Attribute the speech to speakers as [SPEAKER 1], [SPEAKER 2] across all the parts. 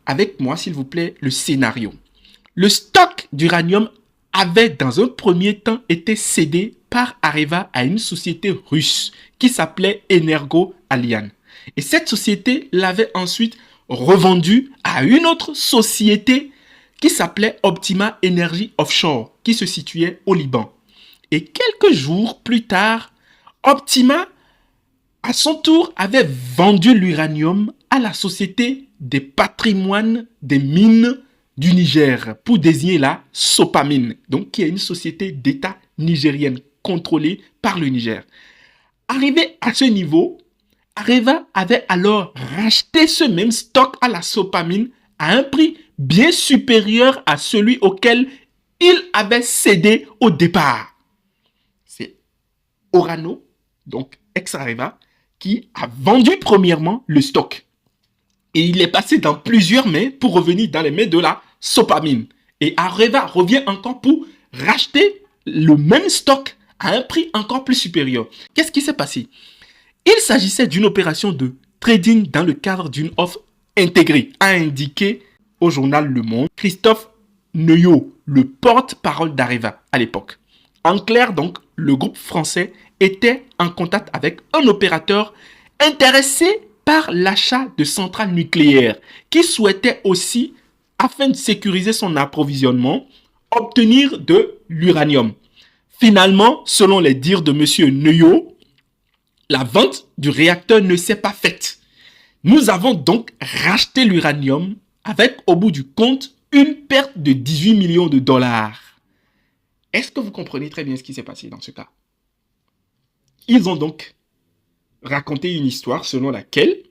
[SPEAKER 1] avec moi, s'il vous plaît, le scénario. Le stock d'uranium avait dans un premier temps été cédé par Areva à une société russe qui s'appelait Energo Allian. Et cette société l'avait ensuite revendu à une autre société qui s'appelait Optima Energy Offshore, qui se situait au Liban. Et quelques jours plus tard, Optima, à son tour, avait vendu l'uranium à la Société des patrimoines des mines du Niger, pour désigner la Sopamine, donc qui est une société d'État nigérienne contrôlée par le Niger. Arrivé à ce niveau, Areva avait alors racheté ce même stock à la Sopamine à un prix bien supérieur à celui auquel il avait cédé au départ. C'est Orano, donc ex-Areva, qui a vendu premièrement le stock. Et il est passé dans plusieurs mains pour revenir dans les mains de la Sopamine. Et Areva revient encore pour racheter le même stock à un prix encore plus supérieur. Qu'est-ce qui s'est passé? Il s'agissait d'une opération de trading dans le cadre d'une offre intégrée, a indiqué au journal Le Monde Christophe Neuillot, le porte-parole d'Areva à l'époque. En clair, donc, le groupe français était en contact avec un opérateur intéressé par l'achat de centrales nucléaires qui souhaitait aussi, afin de sécuriser son approvisionnement, obtenir de l'uranium. Finalement, selon les dires de M. Neuillot, la vente du réacteur ne s'est pas faite. Nous avons donc racheté l'uranium avec, au bout du compte, une perte de 18 millions de dollars. Est-ce que vous comprenez très bien ce qui s'est passé dans ce cas? Ils ont donc raconté une histoire selon laquelle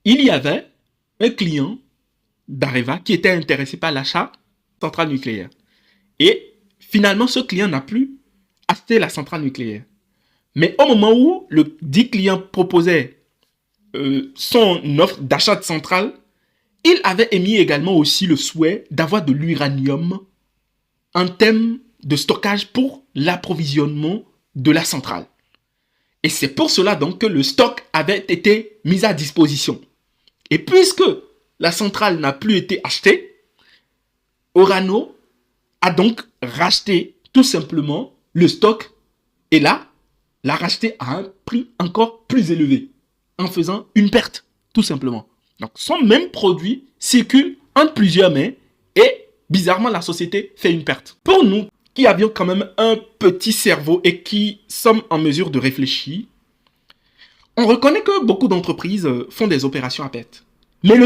[SPEAKER 1] il y avait un client d'Areva qui était intéressé par l'achat de centrale nucléaire. Et finalement, ce client n'a plus acheté la centrale nucléaire. Mais au moment où le dit client proposait son offre d'achat de centrale, il avait émis également aussi le souhait d'avoir de l'uranium en termes de stockage pour l'approvisionnement de la centrale. Et c'est pour cela donc que le stock avait été mis à disposition. Et puisque la centrale n'a plus été achetée, Orano a donc racheté tout simplement le stock et là, l'a racheté à un prix encore plus élevé, en faisant une perte, tout simplement. Donc, son même produit circule entre plusieurs mains et, bizarrement, la société fait une perte. Pour nous, qui avions quand même un petit cerveau et qui sommes en mesure de réfléchir, on reconnaît que beaucoup d'entreprises font des opérations à perte. Mais le